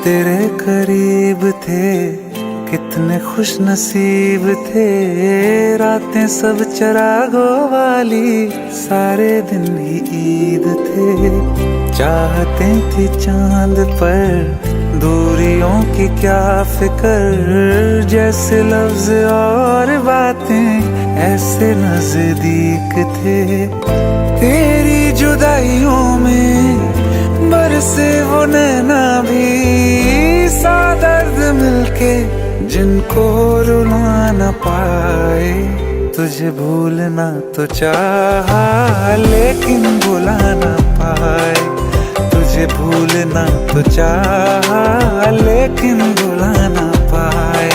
तेरे करीब थे कितने खुश नसीब थे, रातें सब चरागों वाली सारे दिन ही ईद थे। चाहते थी चांद पर दूरियों की क्या फिक्र, जैसे लफ्ज और बातें ऐसे नजदीक थे। तेरी जुदाइयों में बरसे वो नैना भी, सा दर्द मिलके जिनको रुला न पाए। तुझे भूलना तो चाहा लेकिन भुला न पाए, तुझे भूलना तो चाहा लेकिन भुला न पाए।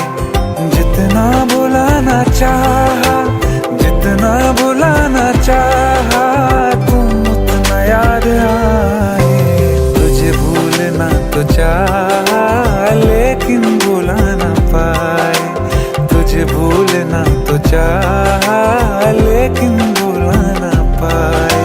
जितना भुलाना चाहा, जितना भुलाना चाहा, तुम उतना याद आए। तुझे भूलना तो चाहा लेकिन भुला न पाए, तुझे भूलना तो चाहा लेकिन भुला न पाए।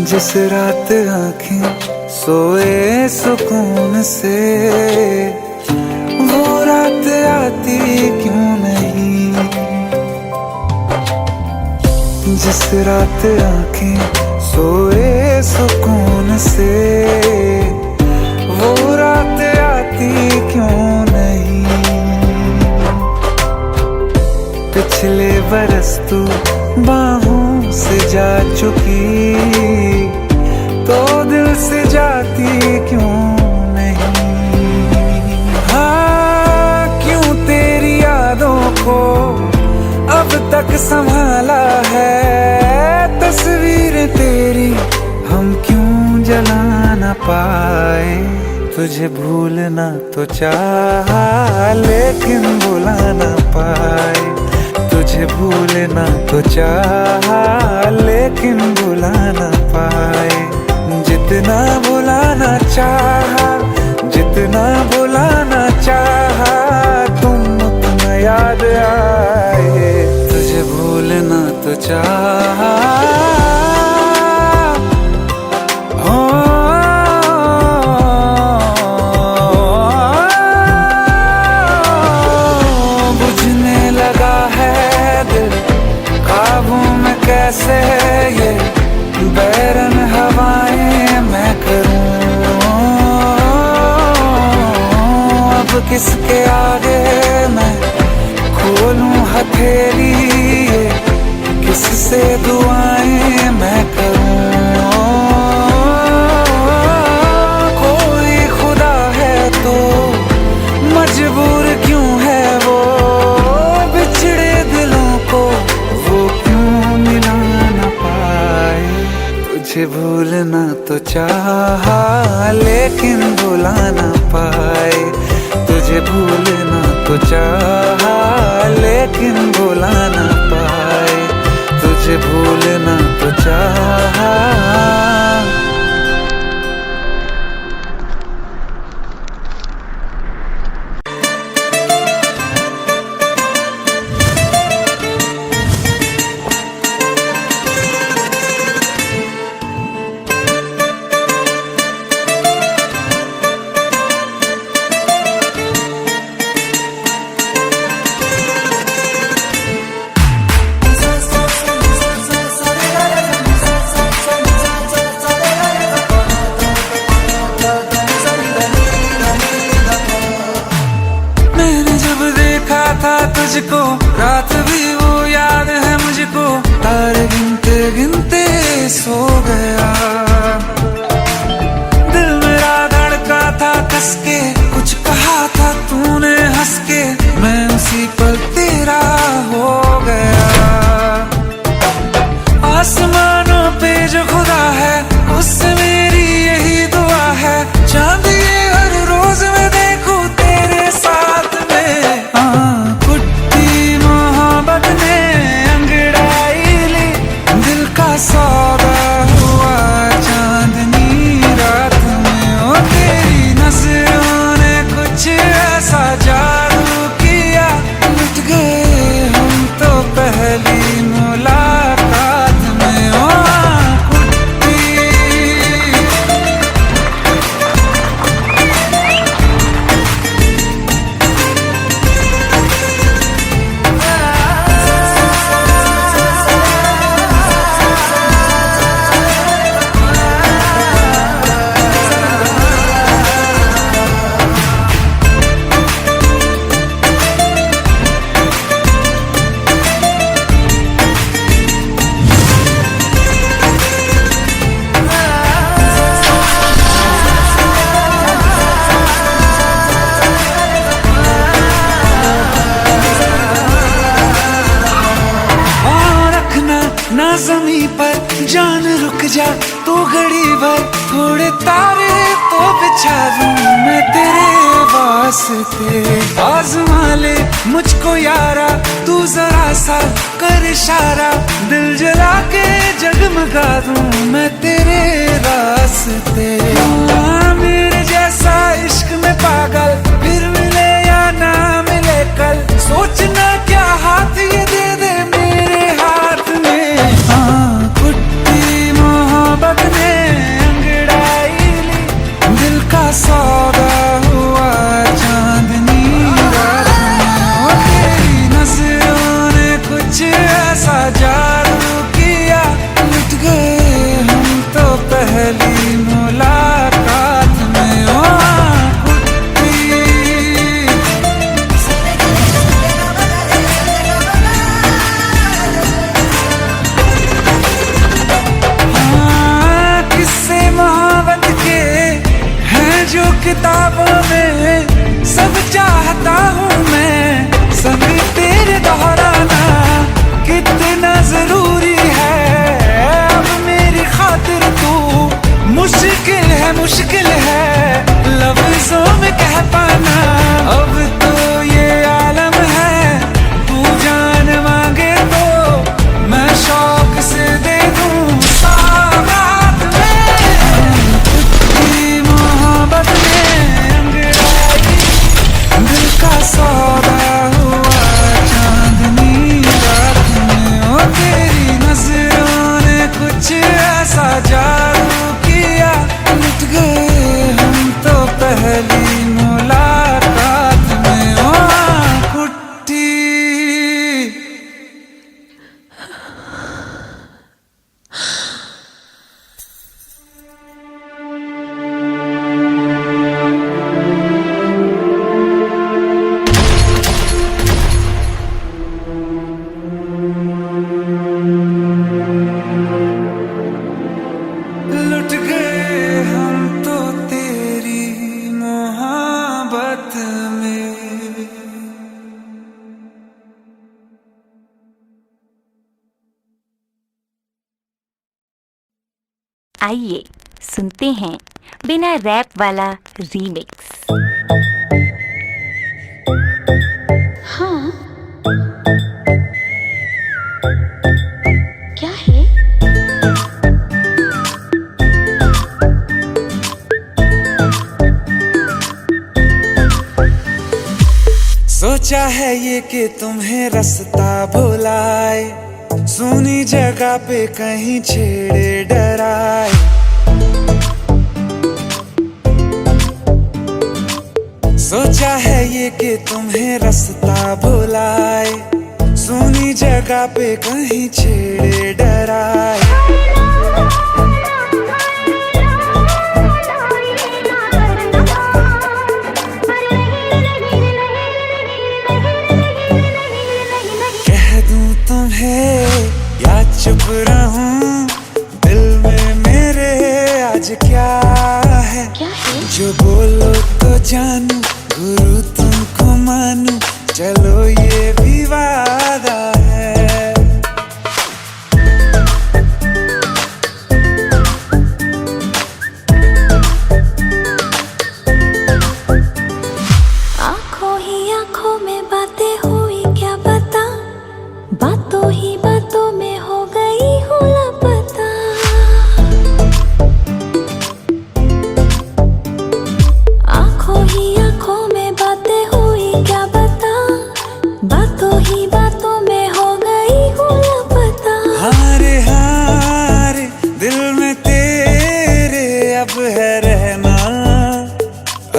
जिस रात आँखें सोए सुकून से, वो रात आती क्यों नहीं। जिस रात आँखें सोए सुकून से, वो रात आती क्यों नहीं। पिछले बरस तू बाहों से जा चुकी, तो दिल से जाती क्यों नहीं। हाँ, क्यों तेरी यादों को अब तक संभाला है, तस्वीर तेरी हम क्यों जला न पाए। तुझे भूलना तो चाहा लेकिन भुला न पाए, तुझे भूलना तो चाहा लेकिन भुला न पाए। जितना भुलाना चाहा, जितना भुलाना चाहा, तुम उतना याद आए। तुझे भूलना तो चाहा, बुझने लगा है दिल काबू में कैसे, ये बैरन हवाएं मैं करूं। अब किसके आगे मैं खोलूं हथेली, किससे दुआएं मैं करूं। कोई खुदा है तो मजबूर क्यों है वो, बिछड़े दिलों को वो क्यों मिला न पाए। तुझे भूलना तो चाहा लेकिन भुला न पाए, तुझे भूलना तो चाहा लेकिन भुला न पाए, तुझे भूलना तो चाहा। तुझको रात भी वो याद है मुझको, तारे गिनते गिनते सो गया। दिल मेरा धड़का था कस के, कुछ कहा था तूने हंस के, मैं उसी पल तेरा हो गया। आसमानों पे जो खुदा है उससे रास्ते। आज़मा ले मुझको यारा, तू जरा सा कर इशारा, दिल जला के जगमगा दूं मैं तेरे रास्ते। मेरे जैसा इश्क में पागल फिर मिले या ना मिले कल, सोचना क्या हाथ ये दे दे मेरे हाथ में। हाँ कुट्टी मोहब्बत ने अंगड़ाई ली, दिल का सौदा हुआ चांदनी रात में। तेरी नजरों ने कुछ ऐसा जादू किया, लुट गए हम तो पहली मुलाकात में। ओ जो किताबों में सब चाहता हूँ मैं, सब तेरे दोहराना कितना जरूरी है। अब मेरी खातिर तू मुश्किल है लफ्जों में कह पाना। अब तो ये आलम है, तू जान मांगे तो मैं शौक से दे दूँ सौगात में। तेरी मोहब्बत का सौदा हुआ चांदनी रात में। ओ तेरी नजरों ने कुछ ऐसा जादू किया, लुट गए हम तो पहली मुलाकात में। ओ कुट्टी लुट गए हम तो तेरी मोहब्बत में। आइए सुनते हैं बिना रैप वाला रीमिक्स। हाँ क्या है? सोचा है ये कि तुम्हें रास्ता भुलाए, सुनी जगह पे कहीं छेड़े डराए। सोचा है ये कि तुम्हें रास्ता भुलाए, सुनी जगह पे कहीं छेड़े डराए। या चुप रहूं दिल में मेरे आज क्या है? जो बोलो तो जानू, गुरु तुमको मानू, चलो ये भी वादा है। आंखों ही आंखों में बातें हुई क्या बता, बातों ही बातों में हो गई हूँ लापता। आंखों ही आंखों में बातें हुई क्या बता, बातों ही बातों में हो गई हूँ लापता। हारे हारे दिल में तेरे अब है रहना,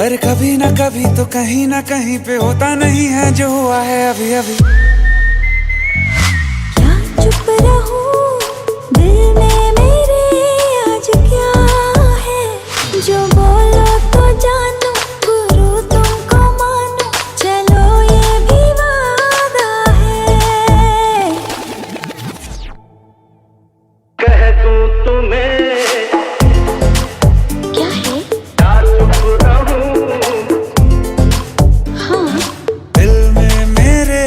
और कभी ना कभी तो कहीं ना कहीं पे होता नहीं है जो हुआ है अभी अभी। चुप रहूं दिल में मेरे आज क्या है? जो बोलो तो जानू, गुरु तुमको मानू, चलो ये भी वादा है। कह दूं तुम्हें क्या है? या चुप रहूं, हाँ दिल में मेरे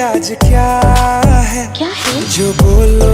आज क्या है? क्या है? जो बोलो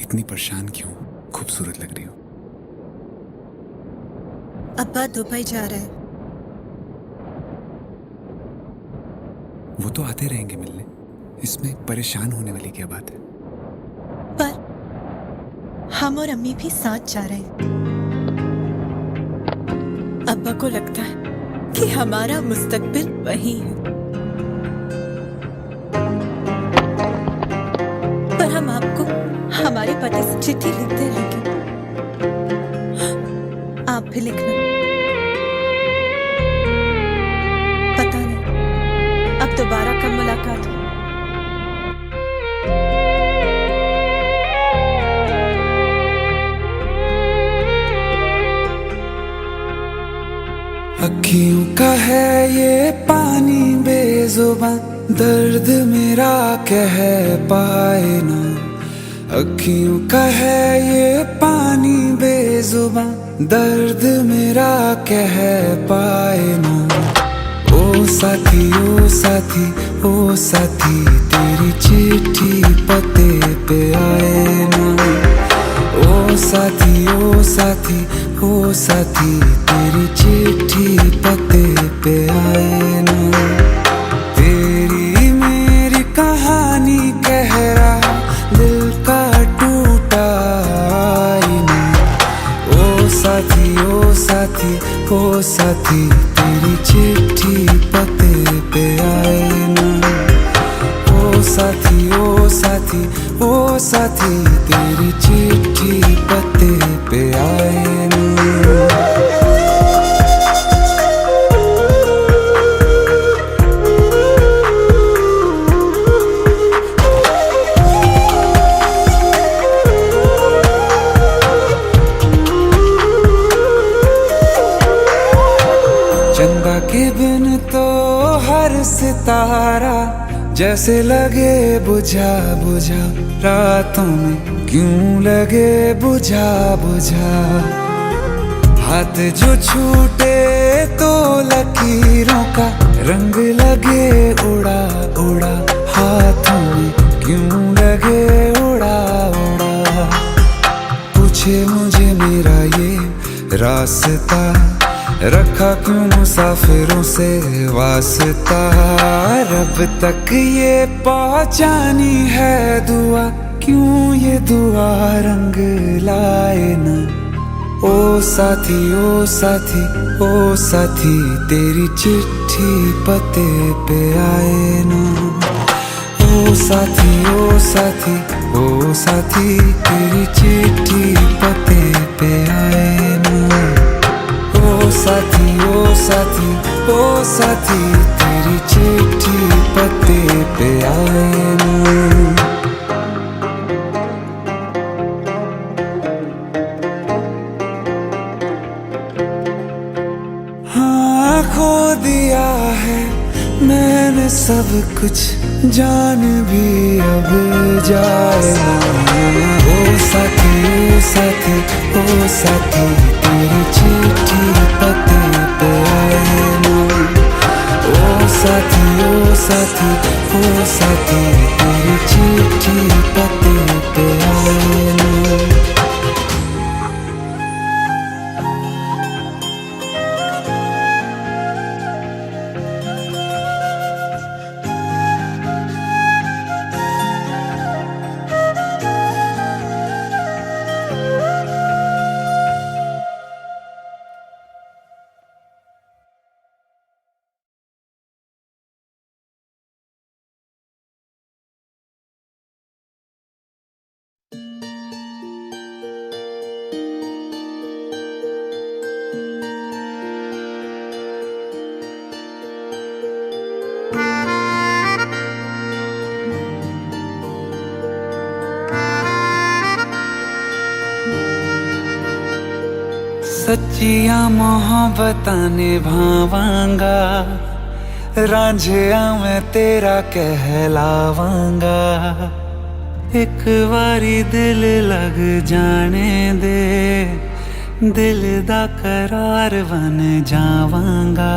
इतनी परेशान क्यों? खूबसूरत लग रही हो। अब्बा दुबई जा रहे हैं। वो तो आते रहेंगे मिलने, इसमें परेशान होने वाली क्या बात है? पर हम और अम्मी भी साथ जा रहे हैं। अब्बा को लगता है कि हमारा मुस्तकबिल वही है, पर हम आपको हमारे पते से चिट्ठी लिखते रहेंगे। आप भी लिखना। पता नहीं अब दोबारा कब मुलाकात हो। अखियों का है ये पानी बेजुबां, दर्द मेरा कह पाए ना। अखियों का है ये पानी बेजुबां, दर्द मेरा कह पाए ना। ओ साथी ओ साथी ओ साथी, तेरी चिट्ठी पते पे आए ना। ओ साथी ओ साथी ओ साथी, तेरी चिट्ठी पते पे आए ना। तेरी मेरी कहानी कह रहा दिल का टूटा आईना। ओ साथी ओ साथी ओ साथी, तेरी चिट्ठी पते पे आए ना। ओ साथी ओ साथी ओ साथी, तेरी चिट्ठी पते पे आए ना। चंदा के बिन तो हर सितारा जैसे लगे बुझा बुझा, रातों में क्यों लगे बुझा बुझा। हाथ जो छूटे तो लकीरों का रंग लगे उड़ा उड़ा, हाथों में क्यों लगे उड़ा उड़ा। पूछे मुझे मेरा ये रास्ता, रखा क्यों मुसाफिरों से वास्ता। रब तक ये पहुंचानी है दुआ, क्यों ये दुआ रंग लाए ना। ओ साथी ओ साथी ओ साथी, तेरी चिट्ठी पते पे आए ना। ओ साथी ओ साथी ओ साथी, तेरी चिट्ठी पते पे आए ना। ओ साथी ओ साथी ओ साथी, तेरी चिट्ठी पते पे आए ना। हाँ खो दिया है मैंने सब कुछ, जान भी अब जाए ना। ओ साथी ओ साथी ओ साथी, तेरी चिट्ठी पते पे आए ना। ओ साथी ओ साथी ओ साथी, तेरी चिट्ठी पते पे आए ना। सच्चिया मोहब्बतां निभावांगा, रांझिया मैं तेरा कहलावांगा। एक बारी दिल लग जाने दे, दिल दा करार बन जावांगा।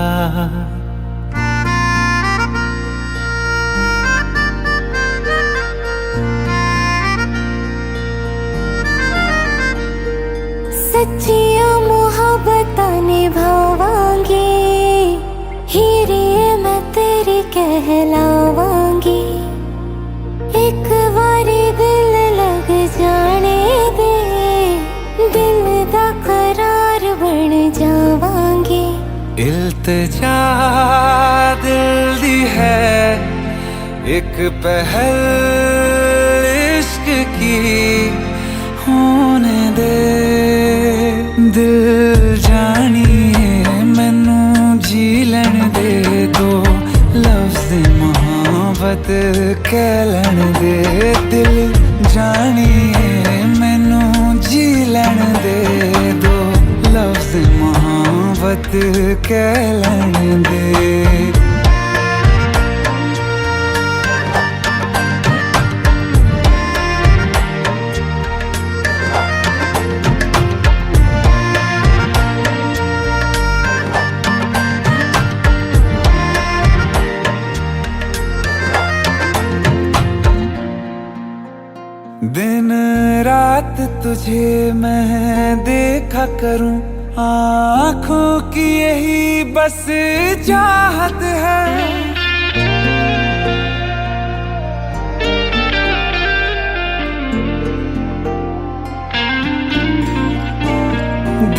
इल्तिजा दिल दी है एक पहल इश्क की होने दे दिल जानिए मैनू जी लैण दे दो लफ्ज़ मोहब्बत कह लैण दे दिल जानिए मैनू जी लैण दे दो लफ्ज़ मोहब्बत कह लैण दे दिन रात तुझे मैं देखा करूं आँखों की यही बस चाहत है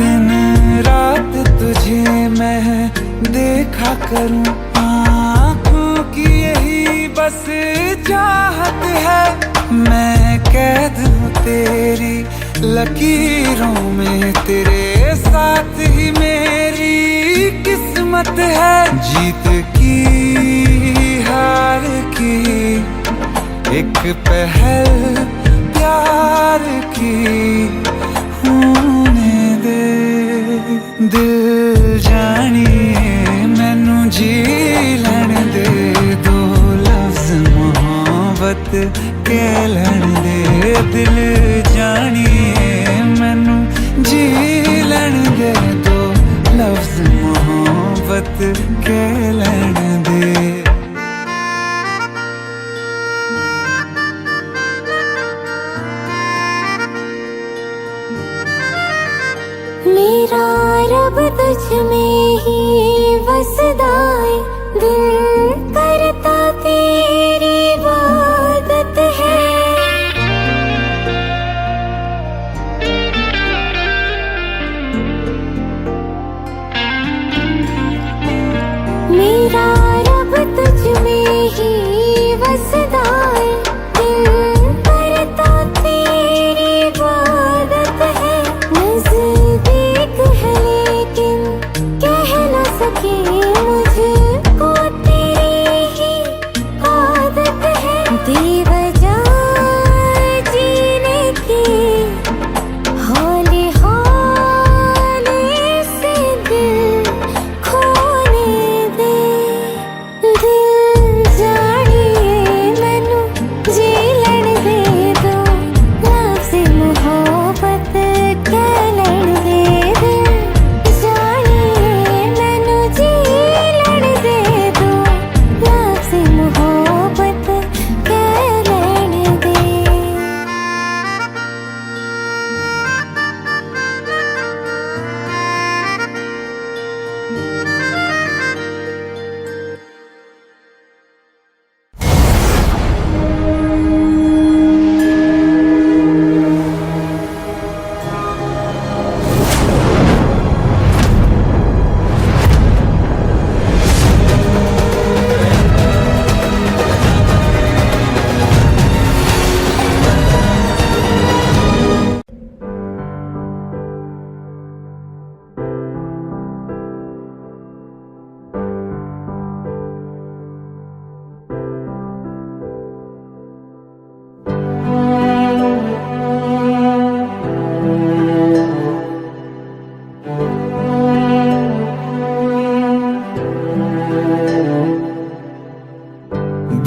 दिन रात तुझे मैं देखा करूं आँखों की यही बस चाहत है मैं कैद हूँ तेरी लकीरों में तेरे साथ ही मेरी किस्मत है जीत की हार की एक पहल प्यार की होने दे दिल जानिए मैनू जी लैण दे दो लफ्ज़ मोहब्बत कह लैण दे दिल जानिए मैनू जी लैण दे दो लफ्ज़ मोहब्बत कह लैण दे मेरा रब तुझ में ही वसदा है दिल करता तेरी इबादत है मेरा रब तुझ में ही वसदा है दिल करता तेरी इबादत है नज़दीक है लेकिन कह न सके मुझको तेरी ही आदत है बेवजह जीने की हौले हौले से दिल खोने दे दिल जानिए मैनू जी लैण दे दो लफ्ज़ मोहब्बत कह लैण दे दिल जानिए मैनू जी लैण दे दो लफ्ज़ मोहब्बत कह लैण दे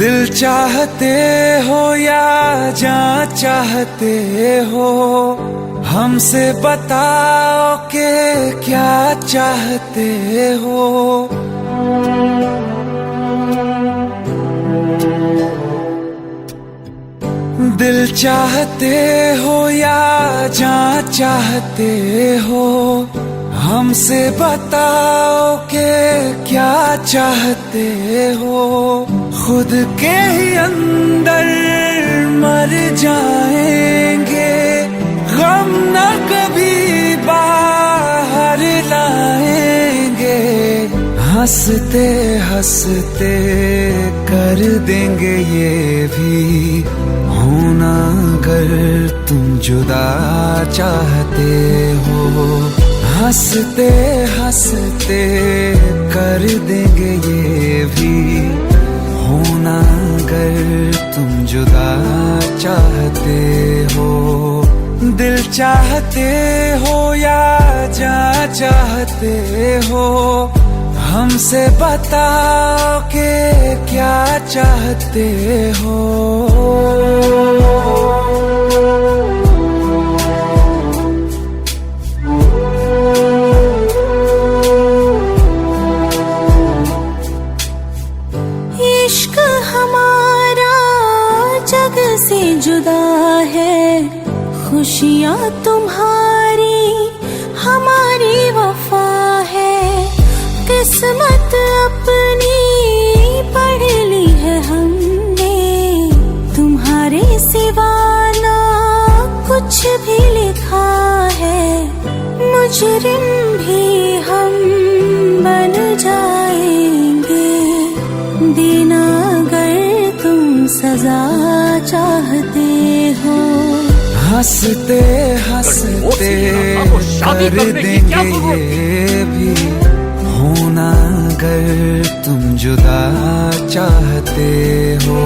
दिल चाहते हो या जान चाहते हो हमसे बताओ कि क्या चाहते हो दिल चाहते हो या जान चाहते हो हमसे बताओ कि क्या चाहते हो खुद के ही अंदर मर जाएंगे गम न कभी बाहर लाएंगे हंसते हंसते कर देंगे ये भी होना अगर तुम जुदा चाहते हो। हंसते हंसते कर देंगे ये भी होना अगर तुम जुदा चाहते हो। दिल चाहते हो या जा चाहते हो, हमसे बताओ कि क्या चाहते हो। इश्क हमारा जग से जुदा है, खुशियाँ तुम्हारी हमारी वफा है। किस्मत अपनी पढ़ ली है हमने, तुम्हारे सिवा ना कुछ भी लिखा है। मुजरिम भी हम बन जाएंगे, देना अगर तुम सजा चाहते हो। हंसते हंसते कर देंगे ये भी होना अगर तुम जुदा चाहते हो।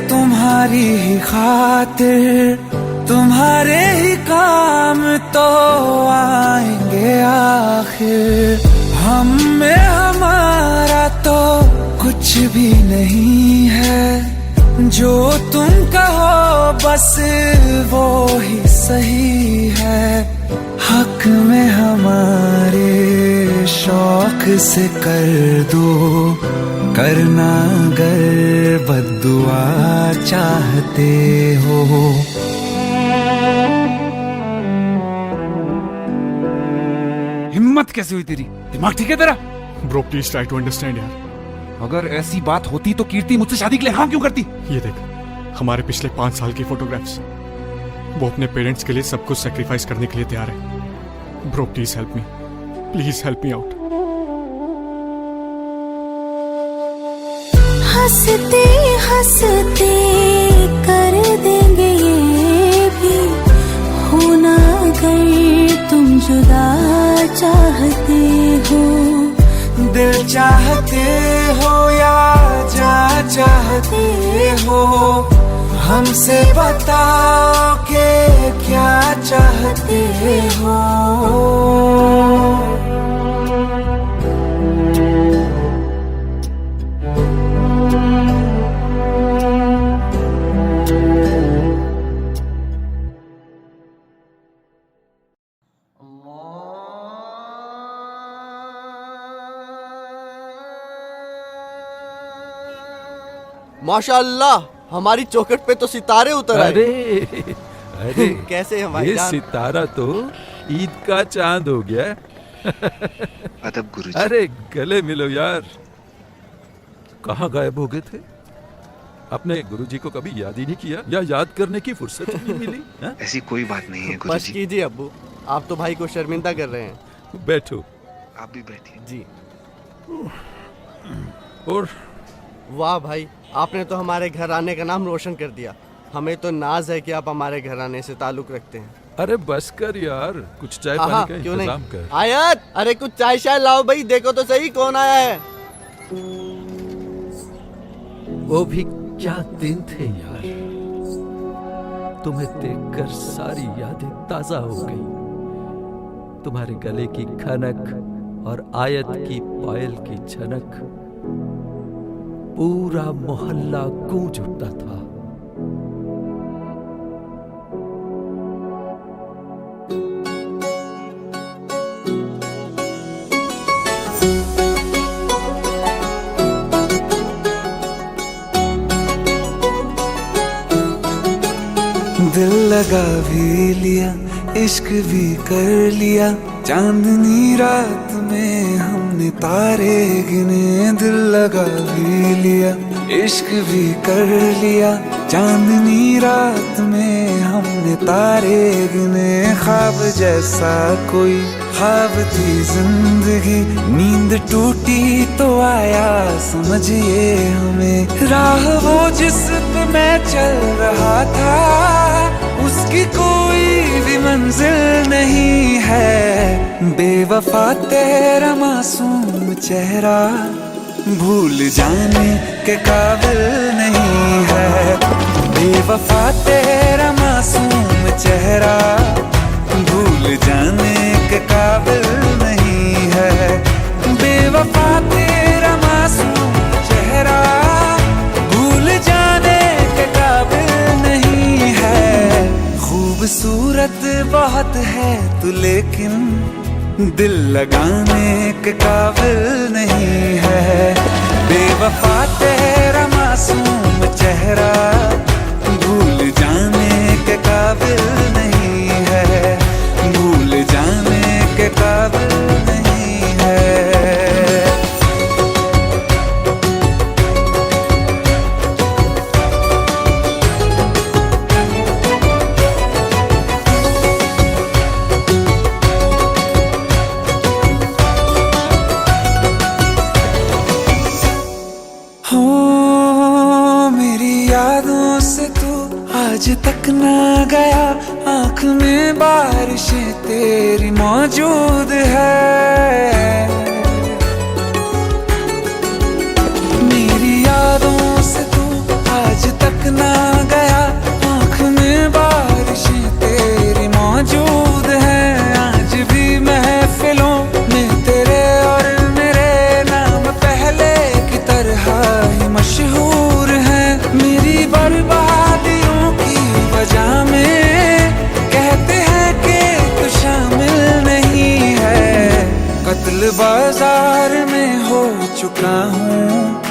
तुम्हारी ही खातिर तुम्हारे ही काम तो आएंगे आखिर। हम में हमारा तो कुछ भी नहीं है, जो तुम कहो बस वो ही सही है। हक में हमारे शौक से कर दो, करना अगर बद्दुआ चाहते हो। हिम्मत कैसे हुई तेरी? दिमाग ठीक है तेरा? Bro please try to understand यार। अगर ऐसी बात होती तो कीर्ति मुझसे शादी के लिए हाँ क्यों करती? ये देख, हमारे पिछले 5 साल की फोटोग्राफ्स, वो अपने पेरेंट्स के लिए सब कुछ सेक्रीफाइस करने के लिए तैयार है। Bro please help me, please help me out. हंसते हंसते कर देंगे ये भी होना अगर तुम जुदा चाहते हो। दिल चाहते हो या जा चाहते हो, हमसे बताओ कि क्या चाहते हो। माशाअल्लाह, हमारी चौखट पे तो सितारे उतर आए। अरे अरे कैसे हैं ये भाईजान? सितारा तो ईद का चांद हो गया। अदब गुरुजी। अरे गले मिलो यार, कहाँ गायब हो गए थे? अपने गुरुजी को कभी याद ही नहीं किया या याद करने की फुर्सत ही नहीं मिली? हा? ऐसी कोई बात नहीं है बस गुरुजी। कीजिए अब्बू, आप तो भाई को शर्मिंदा कर रहे हैं। बैठो। आप भी बैठिए। जी। और वाह भाई, आपने तो हमारे घर आने का नाम रोशन कर दिया। हमें तो नाज है कि आप हमारे घर आने से ताल्लुक रखते हैं। अरे बस कर यार, कुछ चाय हाँ, पानी का क्यों इंतजाम नहीं? कर। आयत, अरे कुछ चाय शाय लाओ भाई, देखो तो सही कौन आया है। वो भी क्या दिन थे यार, तुम्हें देखकर सारी यादें ताजा हो गई। तुम्हारे गले की खनक और आयत की पायल की झनक, पूरा मोहल्ला गूंज उठता था। लगा भी लिया, इश्क भी कर लिया, चांदनी रात में हमने तारे गिने। दिल लगा भी लिया, इश्क भी कर लिया, चांदनी रात में हमने तारे गिने। ख्वाब जैसा कोई ख्वाब थी जिंदगी, नींद टूटी तो आया समझिए हमें। राह वो जिस पे मैं चल रहा था, उसकी कोई भी मंजिल नहीं है। बेवफा तेरा मासूम चेहरा भूल जाने के काबिल नहीं है। बेवफा तेरा मासूम चेहरा भूल जाने के काबिल नहीं है। बेवफा तेरा मासूम चेहरा भूल जाने के काबिल नहीं है। खूबसूरत बहुत है तू लेकिन दिल लगाने के काबिल नहीं है। बेवफा तेरा मासूम चेहरा भूल जाने के काबिल नहीं है। भूल जाने के काबिल नहीं है। यादों से तू आज तक ना गया, आँख में बारिशें तेरी मौजूद है। मेरी यादों से तू आज तक ना गया, आँख में बारिशें तेरी मौजूद है। आज भी महफिलों में तेरे और मेरे नाम पहले की तरह ही मशहूर है। मेरी बर्बादियों की वजह में कहते हैं कि तू शामिल नहीं है। कत्ल बाजार में हो चुका हूँ,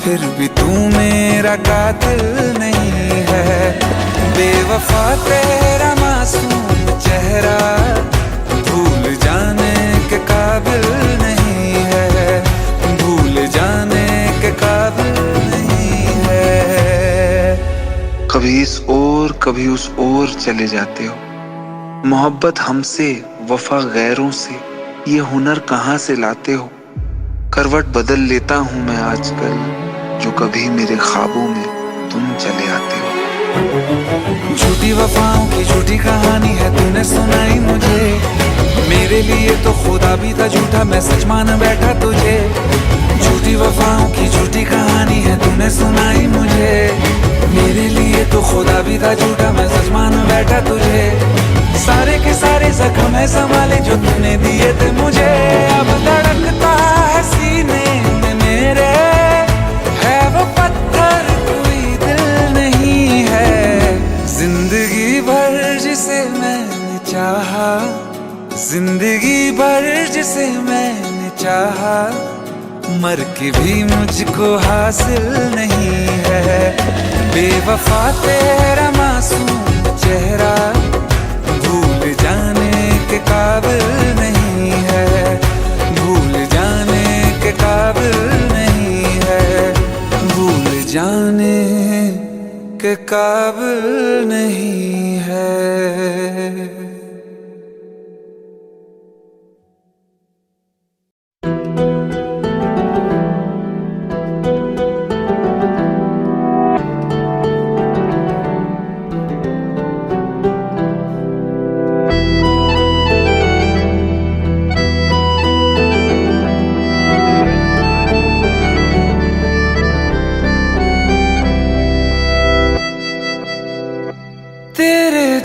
फिर भी तू मेरा कातिल नहीं है। बेवफा तेरा मासूम चेहरा भूल जाने के काबिल नहीं है। भूल जाने के काबिल नहीं है। कभी इस ओर कभी उस ओर चले जाते हो। मोहब्बत हमसे, वफा गैरों से, ये हुनर कहाँ से लाते हो। करवट बदल लेता हूँ मैं आजकल, जो कभी मेरे ख्वाबों में तुम चले आते हो। झूठी वफाओं की झूठी कहानी है तूने सुनाई मुझे। मेरे लिए तो खुदा भी था झूठा, मैं सच मान बैठा तुझे। झूठी वफाओं की झूठी कहानी है तूने सुनाई मुझे। मेरे लिए तो खुदा भी था झूठा, मैं सच मान बैठा तुझे। सारे के सारे जख्म है संभाले जो तूने दिए थे मुझे। अब धड़कता है सीने में मेरे, है वो पत्थर कोई दिल नहीं है। जिंदगी भर जिसे मैंने चाहा, जिंदगी भर जिसे मैंने चाहा, मर के भी मुझको हासिल नहीं है। बेवफा तेरा मासूम चेहरा भूल जाने के काबिल नहीं है। भूल जाने के काबिल नहीं है। भूल जाने के काबिल नहीं है।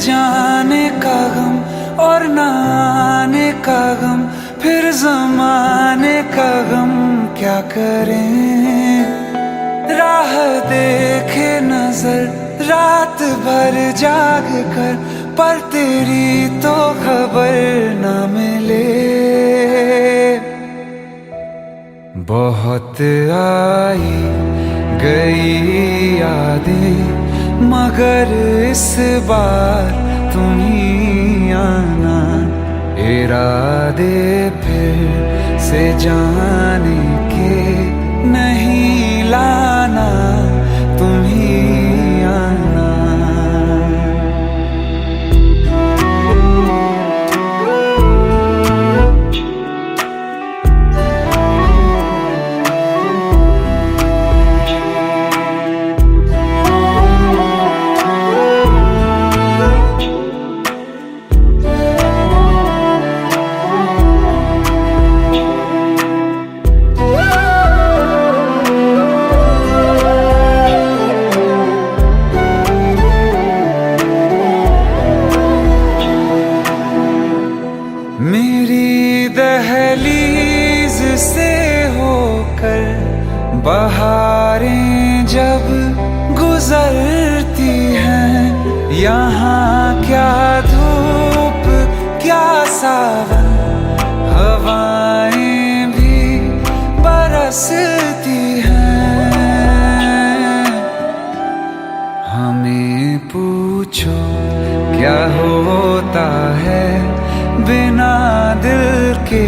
जाने का गम और न आने का गम, फिर जमाने का गम क्या करें। राह देखे नजर रात भर जाग कर, पर तेरी तो खबर न मिले। बहुत आई गई यादें मगर इस बार तुम ही आना, इरादे फिर से जाने के नहीं लाना, तुम ही आना। मेरी दहलीज से होकर बहारें जब गुजरती हैं, यहाँ क्या धूप क्या सावन, हवाएं भी बरसती हैं। हमें पूछो क्या होता है बिना दिल के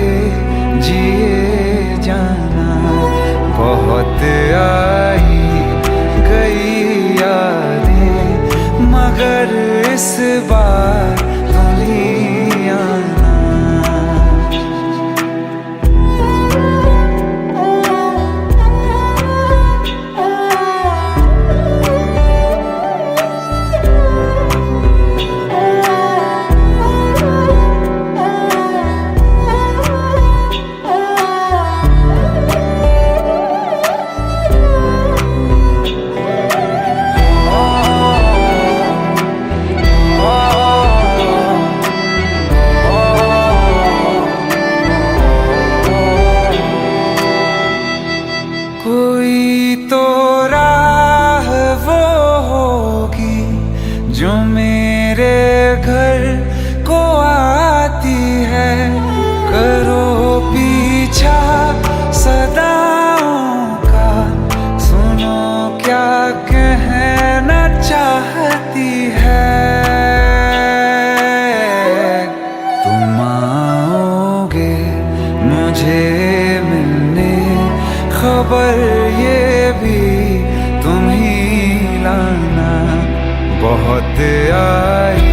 जिए जाना, बहुत आई गई यादें मगर इस बार तुम ही आना। कोई तो राह वो होगी जो मेरे घर को आती है, करो पीछा सदाओं का, सुनो क्या कहना चाहती है। तुम आओगे मुझे मिलने, खबर ये भी तुम ही लाना, बहुत आई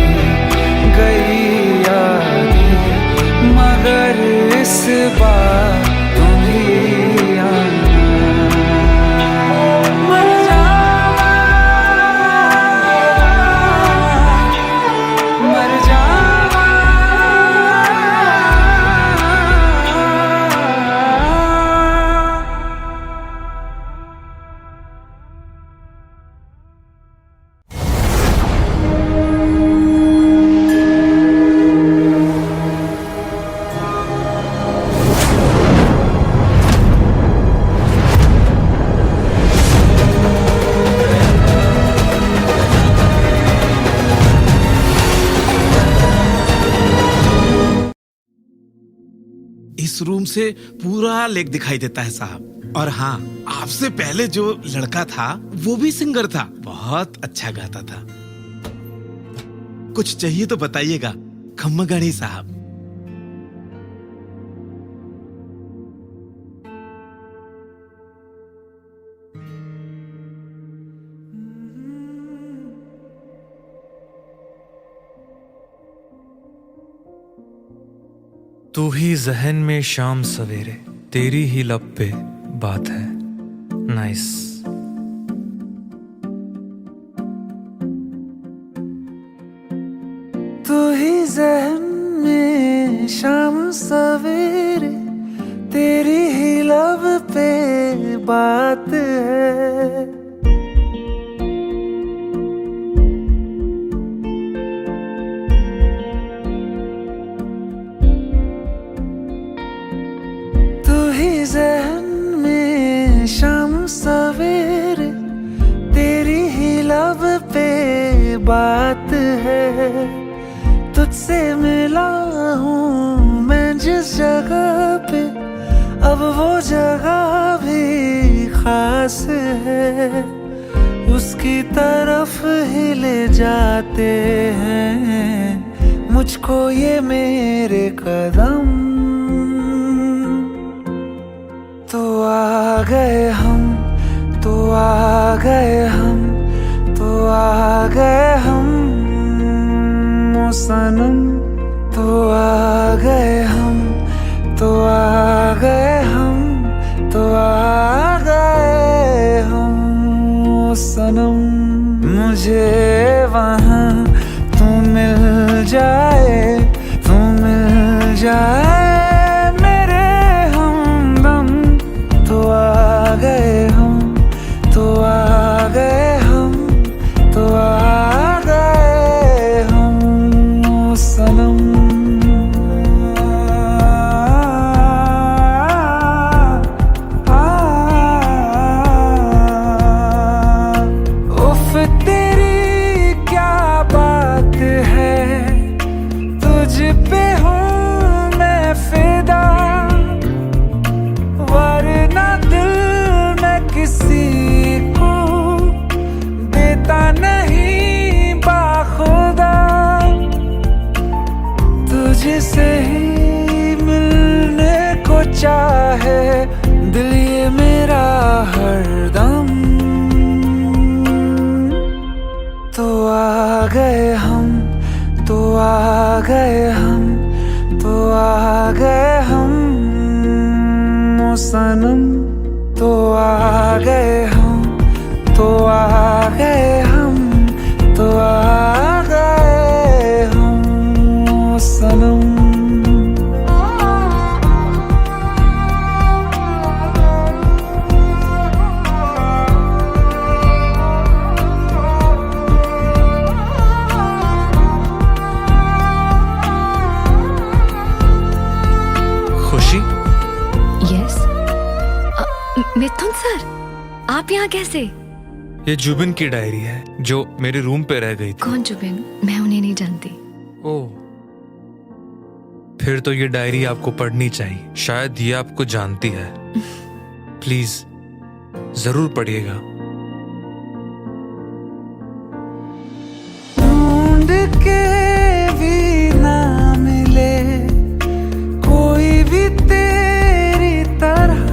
गई यादें मगर इस बार तुम ही आना। मर जावा, मर जावा। इस रूम से पूरा लेक दिखाई देता है साहब। और हाँ, आपसे पहले जो लड़का था वो भी सिंगर था, बहुत अच्छा गाता था। कुछ चाहिए तो बताइएगा खम्मगणी साहब। तू ही जहन में शाम सवेरे, तेरी ही लब पे बात है। नाइस। तू ही जहन में शाम सवेरे, तेरी ही लब पे बात है। जहन में शाम सवेरे, तेरी ही लब पे बात है। तुझसे मिला हूँ मैं जिस जगह पे, अब वो जगह भी खास है। उसकी तरफ ही ले जाते हैं मुझको ये मेरे कदम। तो आ गए हम, तो आ गए हम, तो आ गए हम ओ सनम। तो आ गए हम, तो आ गए हम, तो आ गए हम ओ सनम। मुझे वहाँ तू मिल जाए, तू मिल जाए मेरे हमदम। तो आ गए हम, तो आ गए हम, तो आ गए हम ओ सनम। उफ तेरी क्या बात है, तुझ पे हूँ मैं फिदा, वरना दिल में किसी को देता नहीं बाखुदा। तुझसे ही मिलने को चाहे दिल ये मेरा हरदम। तो आ गए हम, तो आ गए हम, तो आ गए हम ओ सनम। तो आ गए हम, तो आ गए हम, तो आ गए हम ओ सनम। खुशी, यस मिथुन सर, आप यहाँ कैसे? ये जुबिन की डायरी है जो मेरे रूम पे रह गई थी। कौन जुबिन? मैं उन्हें नहीं जानती। ओह, फिर तो ये डायरी आपको पढ़नी चाहिए, शायद ये आपको जानती है। प्लीज जरूर पढ़िएगा। ढूंढ के भी ना मिले कोई भी तेरी तरह,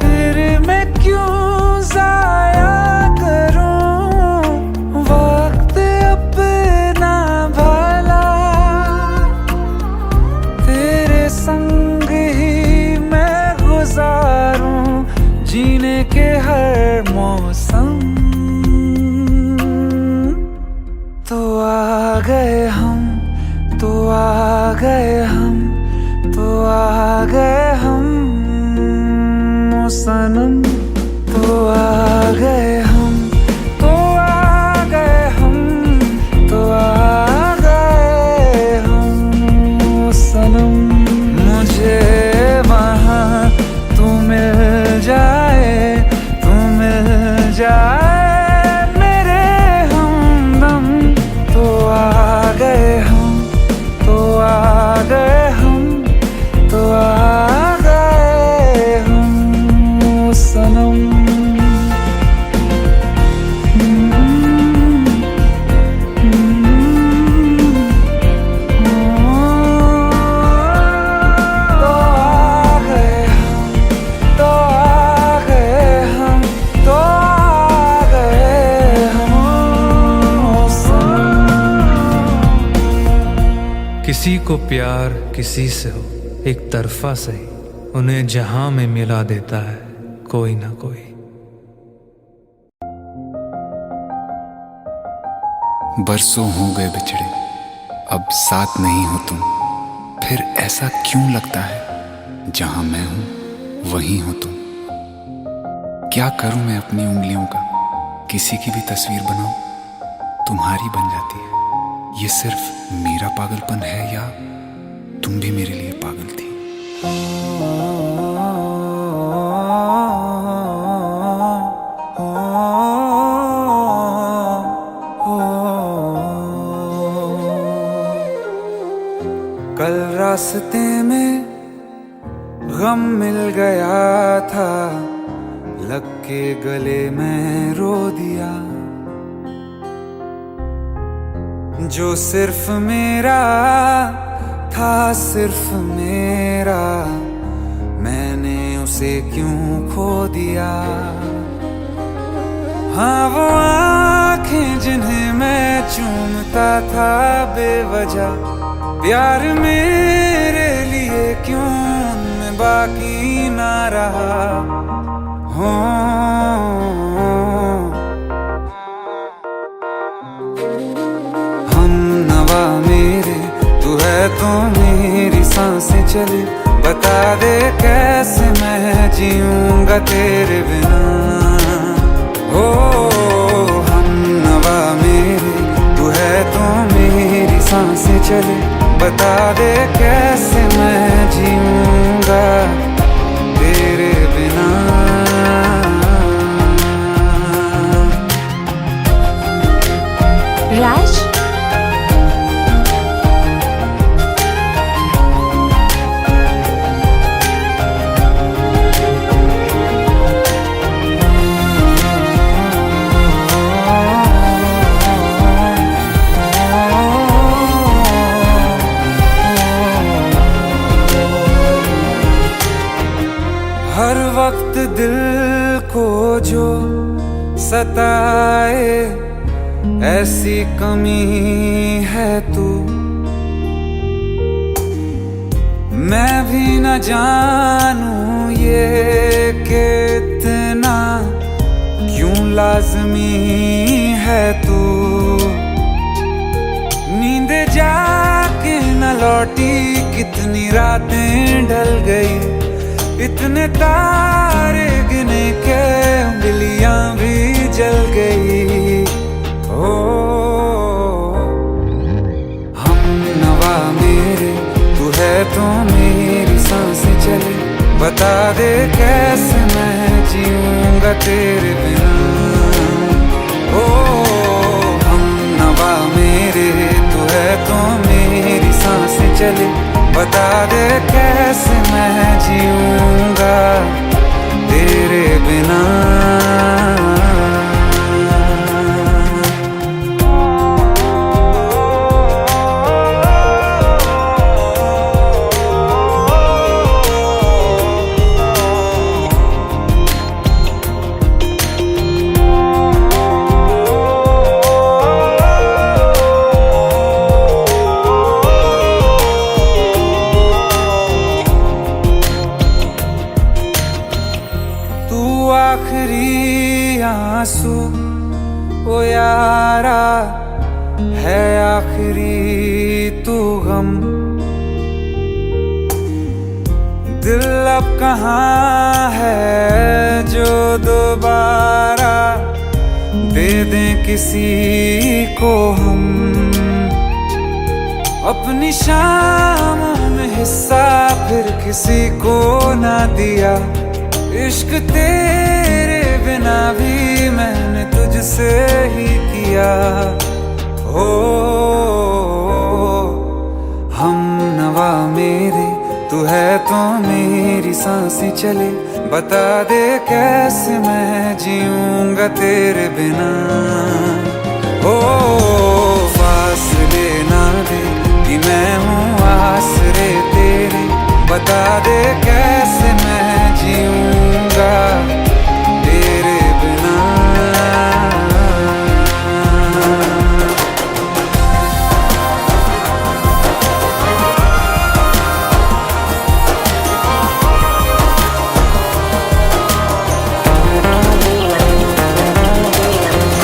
फिर मैं क्यों जाया करूं वक्त अपना भला। तेरे संग ही मैं गुजारूं जीने के हर मौसम। तो आ गए हम, तो आ गए हम, तो आ गए हम ओ सनम। तो आ गए हम, तो आ गए हम, तो आ गए हम ओ सनम। मुझे वहाँ तू मिल जाए, तू मिल जाए मेरे हमदम। तो आ गए हम, तो आ गए हम, तो आ गए हम ओ सनम। तो आ गए हम, तो आ गए हम, तो आ गए हम ओ सनम। किसी को प्यार किसी से हो, एक तरफा सही, उन्हें जहां में मिला देता है कोई ना कोई। बरसों हो गए बिछड़े, अब साथ नहीं हो तुम, फिर ऐसा क्यों लगता है जहां मैं हूं वहीं हो तुम। क्या करूं मैं अपनी उंगलियों का, किसी की भी तस्वीर बनाऊं तुम्हारी बन जाती है। ये सिर्फ मेरा पागलपन है या तुम भी मेरे लिए पागल थी। कल रास्ते में गम मिल गया था, लग के गले में रो दिया। जो सिर्फ मेरा था, सिर्फ मेरा, मैंने उसे क्यों खो दिया। हाँ वो आंखें जिन्हें मैं चूमता था बेवजह, प्यार मेरे लिए क्यों उनमें बाकी ना रहा। हो हम नवा मेरे, तू है तो मेरी सांसें चले। बता दे कैसे मैं जीऊंगा तेरे बिना। हो हम नवा मेरे, तू है तो मेरी सांसें चले। बता दे कैसे मैं जीऊंगा तेरे बिना। राज, हर वक्त दिल को जो सताए ऐसी कमी है तू। मैं भी न जानूं ये कि इतना क्यों लाज़मी है तू। नींद जाके न लौटी, कितनी रातें ढल गई। इतने तारे गिने के उंगलियां भी जल गई। ओ हम नवा मेरे, तू है तो मेरी सांसें चले। बता दे कैसे मैं जीऊंगा तेरे बिना। ओ हम नवा मेरे, तू है तो मेरी सांसें चले। बता दे कैसे मैं जीऊंगा तेरे बिना। आखिरी आंसू ओ यारा है, आखिरी तू गम। दिल अब कहाँ है जो दोबारा दे दें किसी को हम। अपनी शामों में हिस्सा फिर किसी को ना दिया। इश्क तेरे बिना भी मैंने तुझसे ही किया। हो हम नवा मेरे, तू है तो मेरी सांसें चले। बता दे कैसे मैं जीऊंगा तेरे बिना। ओ फासले ना दे कि मैं हूँ आसरे तेरे। बता दे कैसे मैं जीऊंगा तेरे बिना।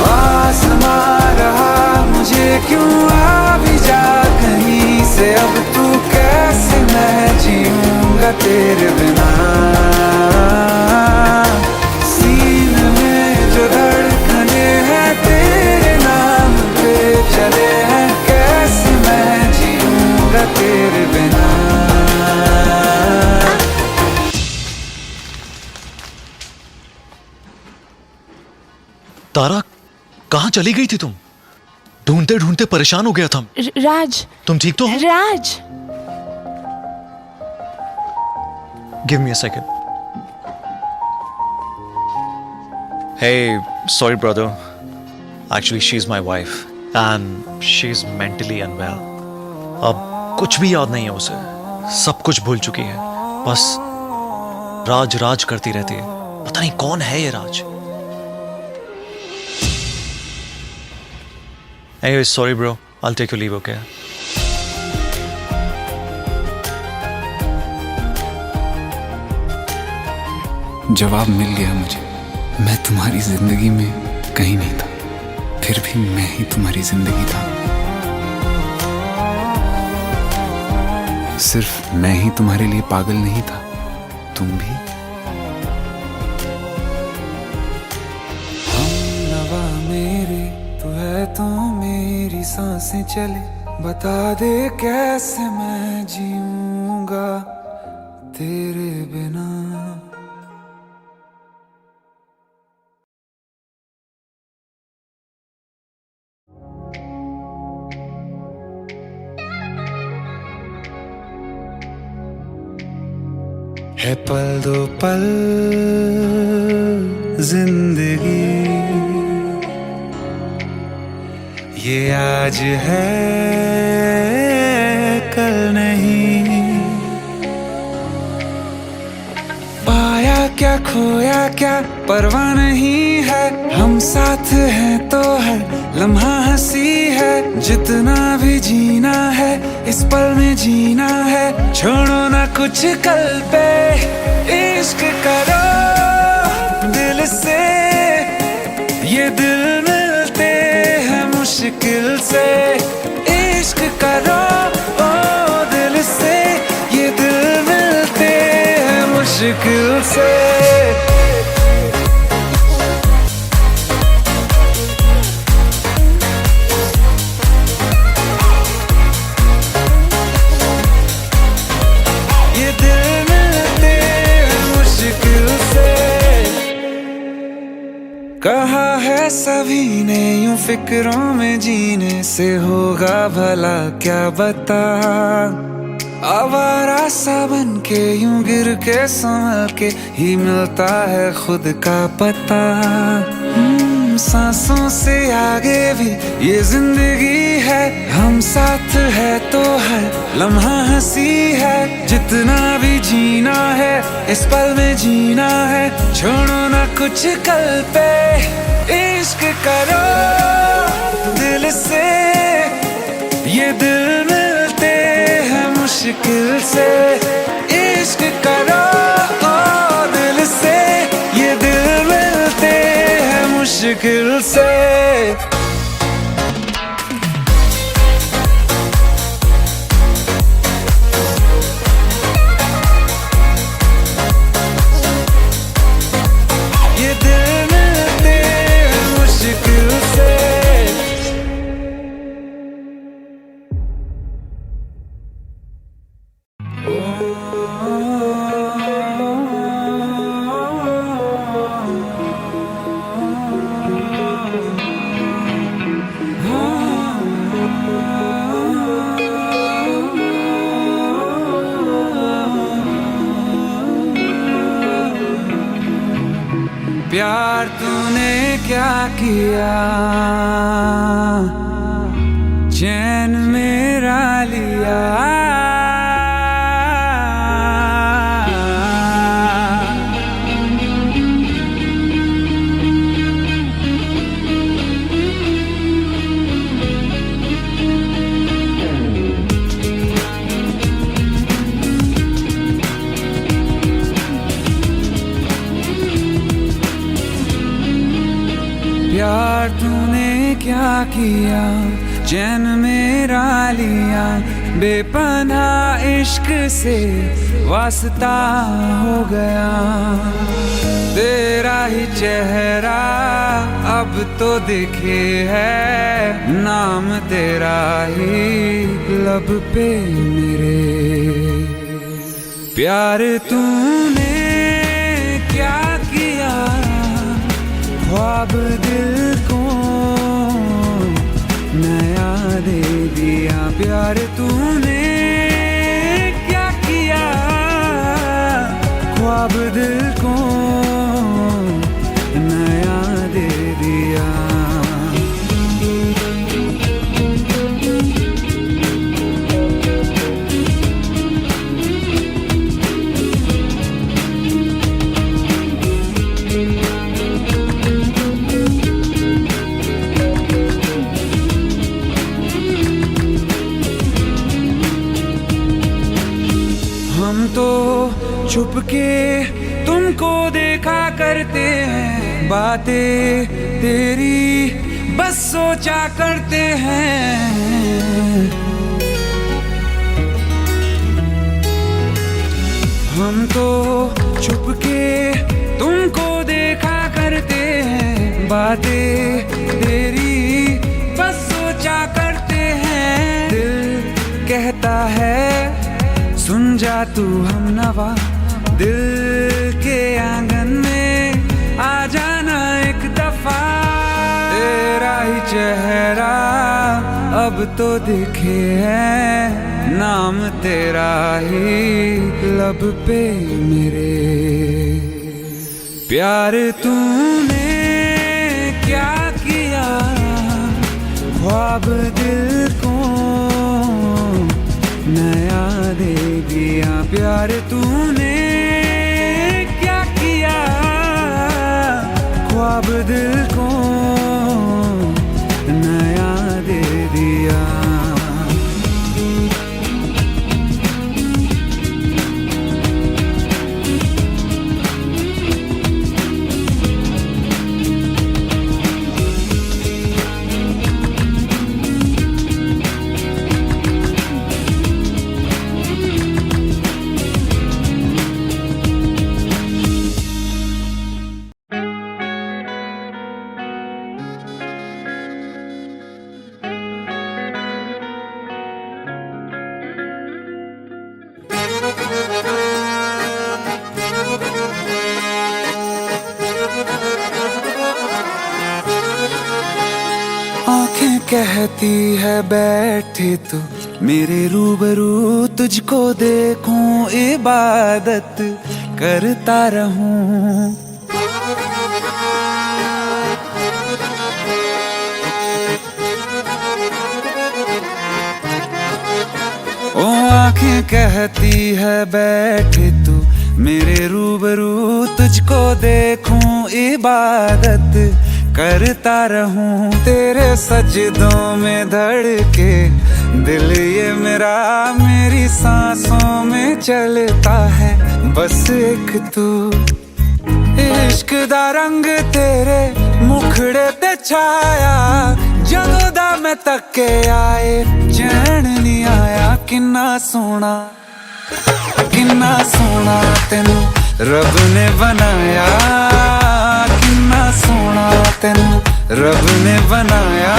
आसमां रहा मुझे क्यों, आ भी जा कहीं से। अब तू कैसे मैं जीऊंगा तेरे बिना। सीने में जो धड़कने हैं तेरे नाम पे चले हैं, कैसे मैं जीऊंगा तेरे बिना। तारा, कहाँ चली गई थी तुम? ढूंढते ढूंढते परेशान हो गया था। राज, तुम ठीक तो हो? Raj, give me a second. Hey, sorry brother. Actually, she's my wife and she's mentally unwell. अब कुछ भी याद नहीं है उसे, सब कुछ भूल चुकी है, बस राज राज करती रहती है। पता नहीं कौन है ये राज। Hey, sorry bro. I'll take your leave, okay? जवाब मिल गया मुझे। मैं तुम्हारी जिंदगी में कहीं नहीं था, फिर भी मैं ही तुम्हारी जिंदगी था। सिर्फ मैं ही तुम्हारे लिए पागल नहीं था, तुम भी। हमनवा मेरे तू है तो मेरी सांसें चले, बता दे कैसे मैं जीऊंगा तेरे बिना। है पल दो पल जिंदगी, ये आज है कल नहीं। पाया क्या खोया क्या परवाह नहीं है, हम साथ हैं तो है लम्हा हंसी है। जितना भी जीना है इस पल में जीना है, छोड़ो ना कुछ कल पे। इश्क करो दिल से, ये दिल मिलते हैं मुश्किल से। इश्क करो ओ दिल से, ये दिल मिलते हैं मुश्किल से। कहा है सभी ने यूं फिक्रों में जीने से होगा भला क्या बता। आवारा सा बन के यूं गिर के संभल के ही मिलता है खुद का पता। सांसों से आगे भी ये जिंदगी है, हम साथ है तो है लम्हा हंसी है। जितना भी जीना है इस पल में जीना है, छोड़ो ना कुछ कल पे। इश्क करो दिल से, ये दिल मिलते हैं मुश्किल से। इश्क करो ओ दिल से, ये दिल मिलते हैं मुश्किल से। प्यार तूने क्या किया, चैन मेरा लिया। प्यार तूने क्या किया, चैन मेरा लिया। बेपनाह इश्क से वास्ता हो गया, तेरा ही चेहरा अब तो दिखे है। नाम तेरा ही लब पे मेरे। प्यार तूने क्या किया, ख्वाब दिल को नया दे दिया। प्यार तूने क्या किया, ख्वाब दिल को नया तो छुपके तुमको देखा करते हैं, बातें तेरी बस सोचा करते हैं। हम तो छुपके तुमको देखा करते हैं, बातें तेरी बस सोचा करते हैं। दिल कहता है सुन जा तू हमनवा, दिल के आंगन में आ जाना एक दफा। तेरा ही चेहरा अब तो दिखे है, नाम तेरा ही लब पे मेरे। प्यार तूने क्या किया, ख्वाब दिल को नया दे दिया। प्यार तूने क्या किया, ख्वाब दिल को नया दे दिया। आंखें कहती है बैठे तू मेरे रूबरू, तुझको देखूं इबादत करता रहूं। ओ आंखें कहती है बैठे तू मेरे रूबरू, तुझको देखूं इबादत करता रहूं। तेरे सजदों में धड़के दिल ये मेरा, मेरी सांसों में चलता है बस एक तू। इश्क दा रंग तेरे मुखड़े ते छाया, जदों दा मैं तके आए चैन नहीं आया। किन्ना सोना तेनू रब ने बनाया, किन्ना सोना तेनू रब ने बनाया।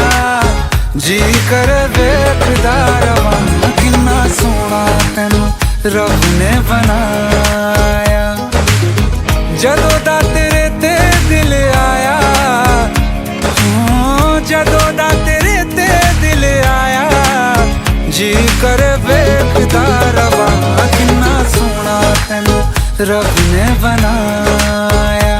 जी कर वेखदा रवां, किन्ना सोना तेनू रब ने बनाया। जदों दा तेरे ते दिल आया, जदों दा तेरे ते दिल आया। जी कर वेखदा रवां, किन्ना सोना तेनू रब ने बनाया।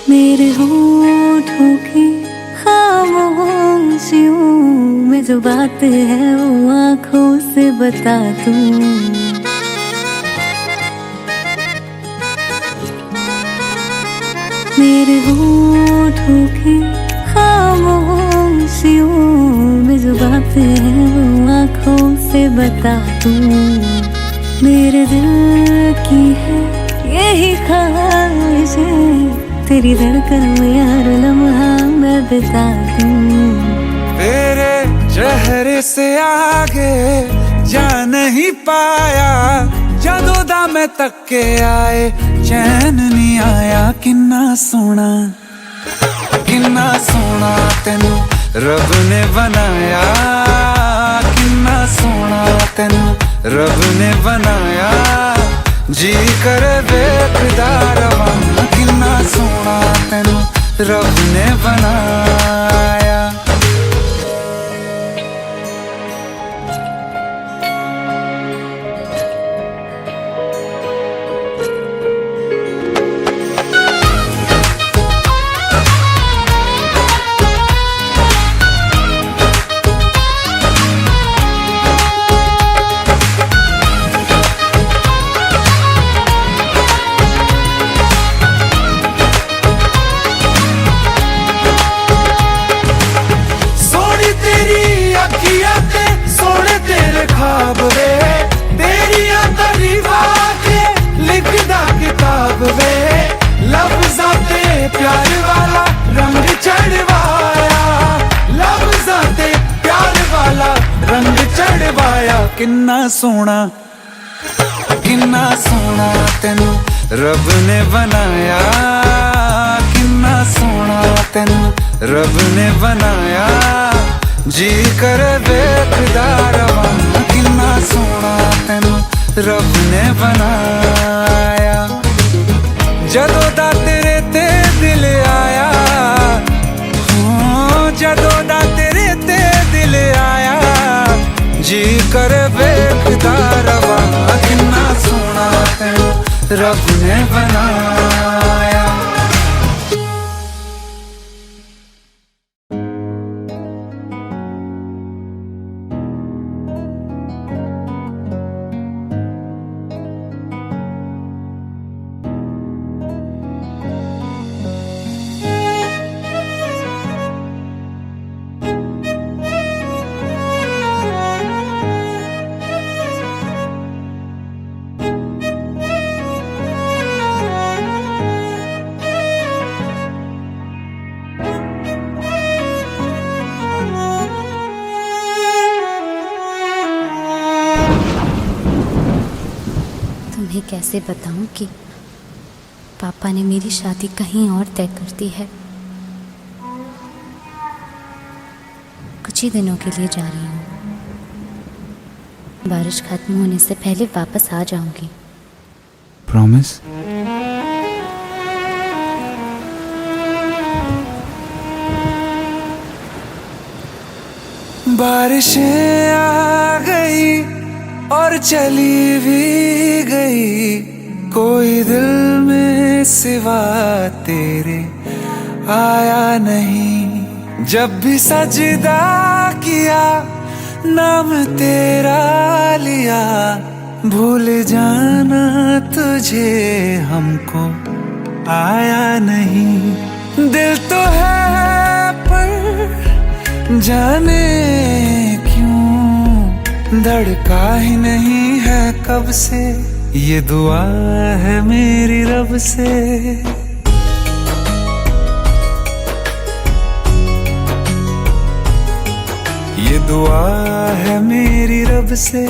मेरे होठों की खामोशियों में जो बात है वो आँखों से बता दूं। मेरे होठों की खामोशियों में जो बात है वो आँखों से बता दूं। मेरे दिल की है यही ख्वाहिश है, तेरी धड़कन में यार लम्हा मैं बिता दूं। तेरे चेहरे से आगे जा नहीं पाया, जदों दा मैं तके आए चैन नहीं आया। किन्ना सोना तेनू रब ने बनाया, किन्ना सोना तेनू रब ने बनाया। जी कर वेखदा रवां, किन्ना सोना तेनू रब ने बनाया। किन्ना सोना तेनू रब ने बनाया, किन्ना सोना तेनू रब ने बनाया, जी कर वेखदा रवां, किन्ना सोना तेनू रब ने बनाया। जदों दा तेरे ते दिल आया, जदों दा तेरे ते दिल आया, जी कर वेखदा रवां, किन्ना सोना तेनू रब ने बनाया। तुम्हें कैसे बताऊं कि पापा ने मेरी शादी कहीं और तय कर दी है। कुछ ही दिनों के लिए जा रही हूँ, बारिश खत्म होने से पहले वापस आ जाऊंगी। प्रॉमिस? बारिशें आ गई और चली भी गई, कोई दिल में सिवा तेरे आया नहीं। जब भी सजदा किया नाम तेरा लिया, भूल जाना तुझे हमको आया नहीं। दिल तो है पर जाने क्यों धड़का ही नहीं है कब से, ये दुआ है मेरी रब से। ये दुआ है मेरी रब से,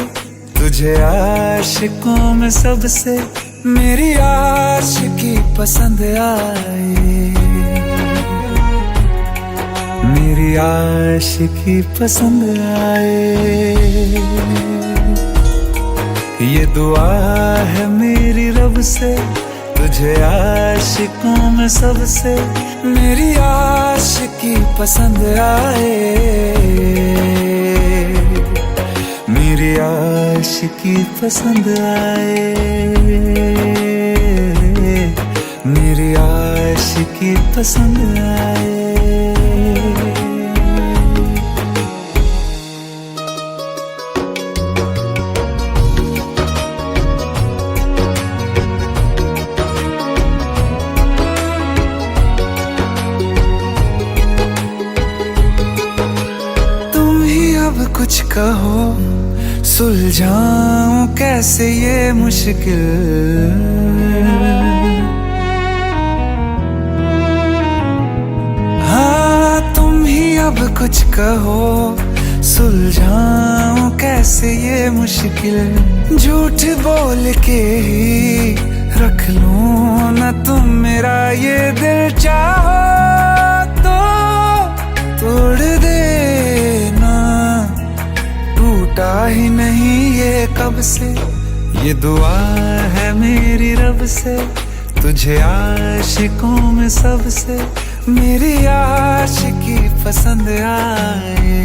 तुझे आशिकों में सबसे मेरी आशिकी पसंद आए, मेरी आशिकी पसंद आए। ये दुआ है मेरी रब से, तुझे आशिकों में सबसे मेरी आशिकी पसंद आए, मेरी आशिकी पसंद आए, मेरी आशिकी पसंद आए। कुछ कहो सुलझाऊं कैसे ये मुश्किल, हाँ तुम ही अब कुछ कहो सुलझाऊं कैसे ये मुश्किल। झूठ बोल के ही रख लूं ना तुम मेरा ये दिल, चाहो तो तोड़ देना, टूटा ही नहीं ये कब से। ये दुआ है मेरी रब से, तुझे आशिकों में सबसे मेरी आशिकी पसंद आए,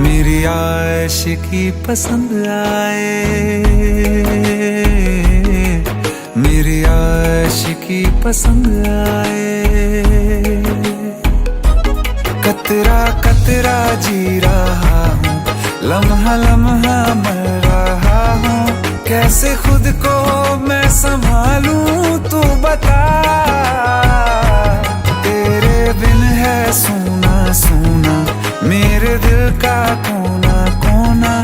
मेरी आशिकी पसंद आए, मेरी आशिकी पसंद आए। कतरा कतरा जी रहा हूँ, लम्हा लम्हा मर रहा हूँ, कैसे खुद को मैं संभालूं तू बता। तेरे बिन है सूना सूना मेरे दिल का कोना कोना,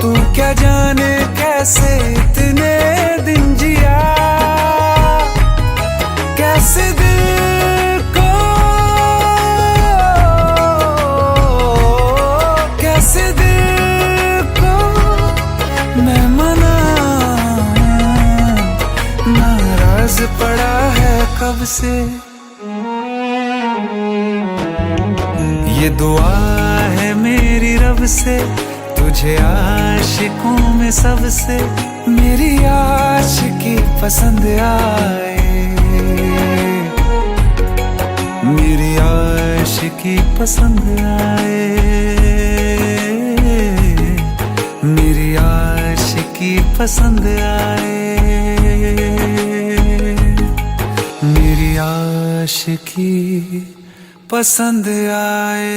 तू क्या जाने कैसे इतने दिन जिया, कैसे दिल को कैसे दिल पड़ा है कब से। ये दुआ है मेरी रब से, तुझे आशिकों में सबसे मेरी आशिकी पसंद आए, मेरी आशिकी पसंद आए, मेरी आशिकी पसंद आए, मेरी आशिकी पसंद आए।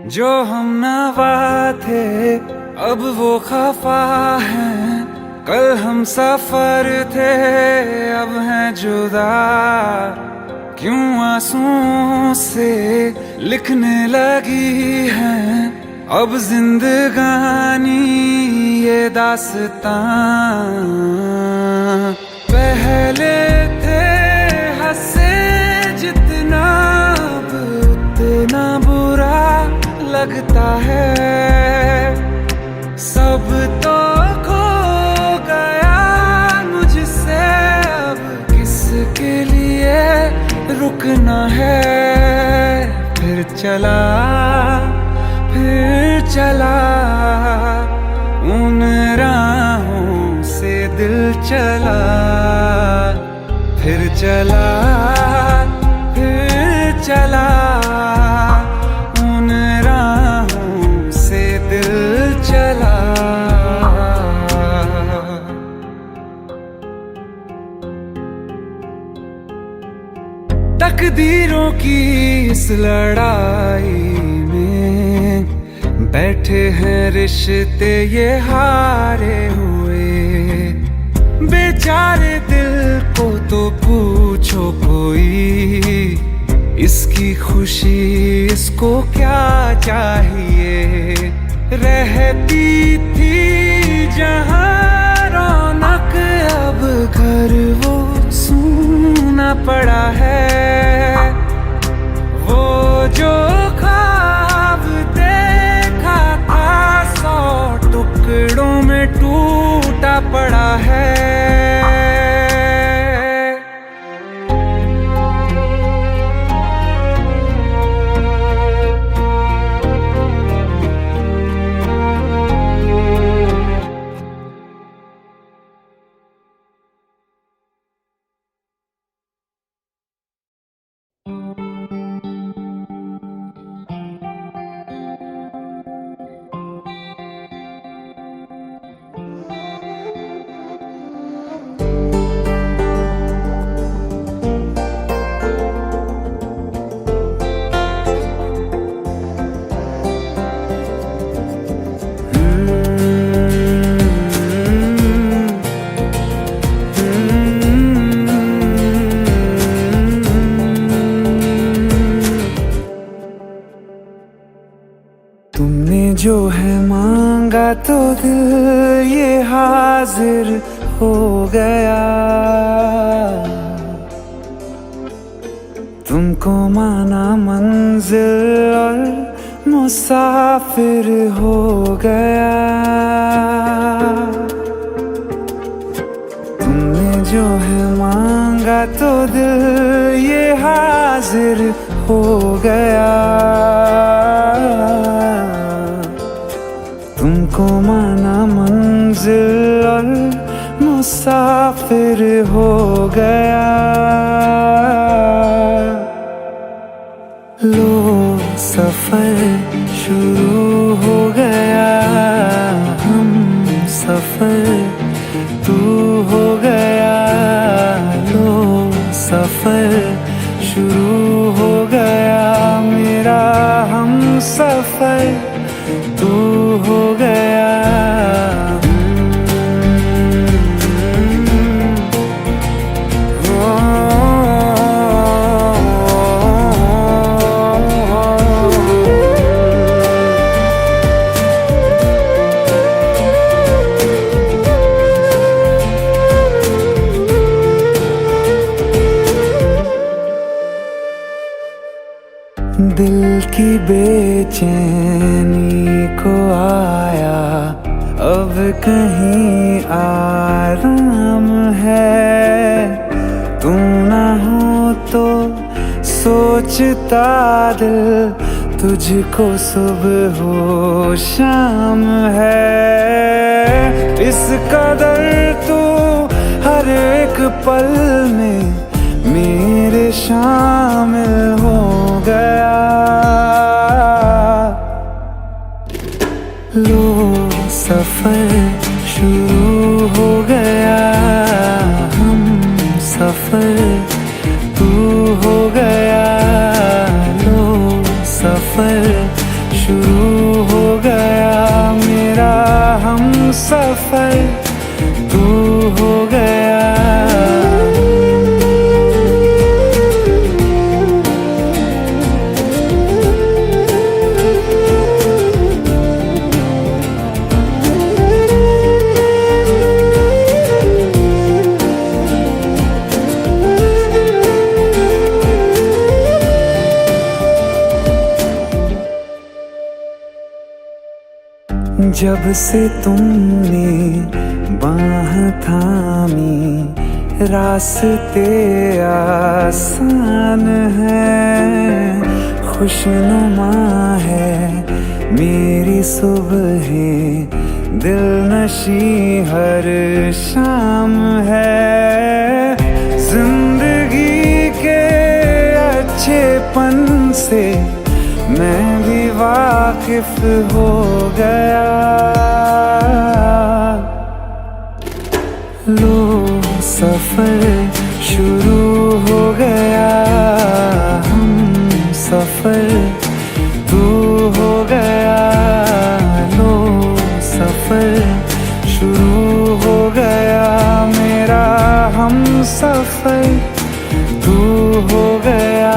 जो हम नवा थे अब वो खफा हैं, कल हम सफर थे अब हैं जुदा, क्यों आंसुओं से लिखने लगी हैं अब जिंदगानी ये दास्तां। पहले थे हंसे जितना अब उतना बुरा लगता है, सब तो खो गया मुझसे अब किसके लिए रुकना है। फिर चला उन राहों से दिल चला, फिर चला उन राहों से दिल चला। तकदीरों की इस लड़ाई में बैठे हैं रिश्ते ये हारे हुए, बेचारे दिल को तो पूछो कोई, इसकी खुशी इसको क्या चाहिए। रहती थी जहां रौनक अब घर वो सूना पड़ा है, वो जो ख्वाब देखा था 100 टुकड़ों में टूटा पड़ा है। जो है मांगा तो दिल ये हाजिर हो गया, तुमको माना मंजिल और मुसाफिर हो गया। तुमने जो है मांगा तो दिल ये हाजिर हो गया, तुमको माना मंजिल और मुसाफिर हो गया। लो सफर शुरू हो गया, हम सफर तू हो गया। लो सफर शुरू हो गया, मेरा हम सफर तू हो गया। बेचैनी को आया, अब कहीं आराम है। तुम ना हो तो सोचता दिल, तुझको सुबह हो शाम है। इस कदर तू हर एक पल में मेरे शामिल हो गया। लो सफर शुरू हो गया, हम सफर तू हो गया। लो सफर शुरू हो गया, मेरा हम सफर तू हो गया। जब से तुमने बाह थामी, रास्ते आसान हैं। खुशनुमा है मेरी सुबहें, दिल नशी हर शाम है। जिंदगी के अच्छेपन से मैं भी वाकिफ हो गया। लो सफर शुरू हो गया, हम सफर तू हो गया। लो सफर शुरू हो गया, मेरा हम सफर तू हो गया।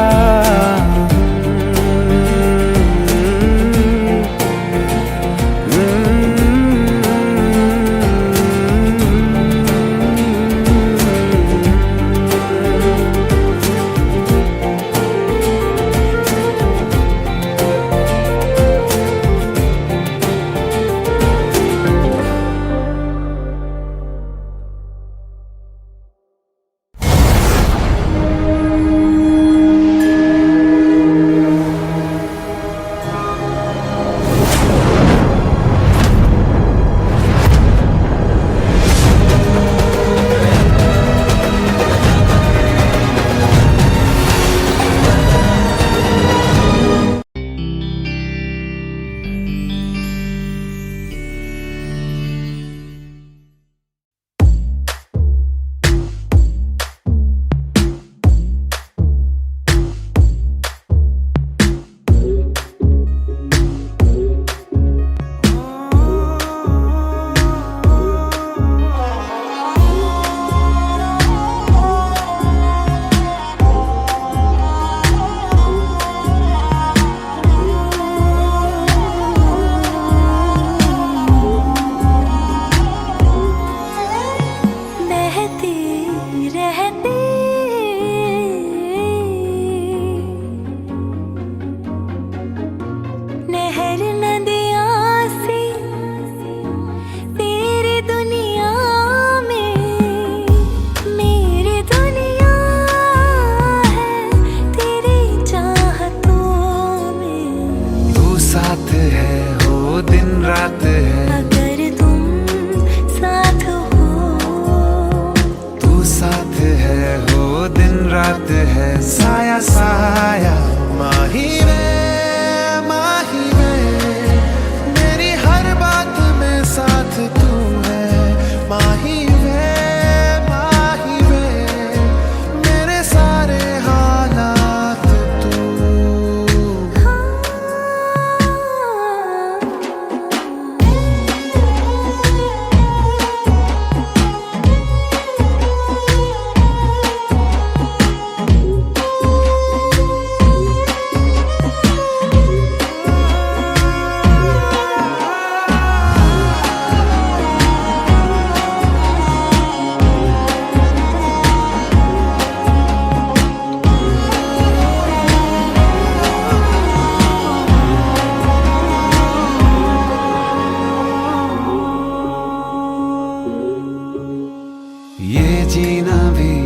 जीना भी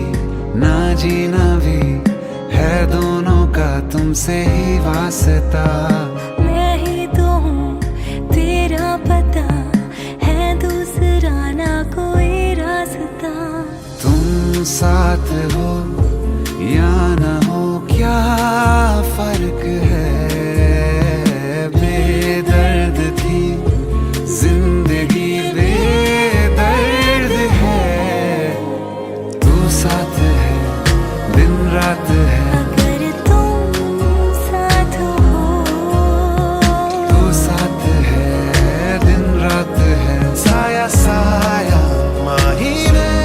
ना जीना भी है दोनों का तुमसे ही वास्ता। मैं ही तो हूँ तेरा पता, है दूसरा ना कोई रास्ता। तुम साथ हो या ना हो क्या फर्क है, बेदर्द थी जिंदगी बेदर्द है। तू साथ है दिन रात है, अगर तुम साथ हो, तू साथ है दिन रात है। साया साया माही में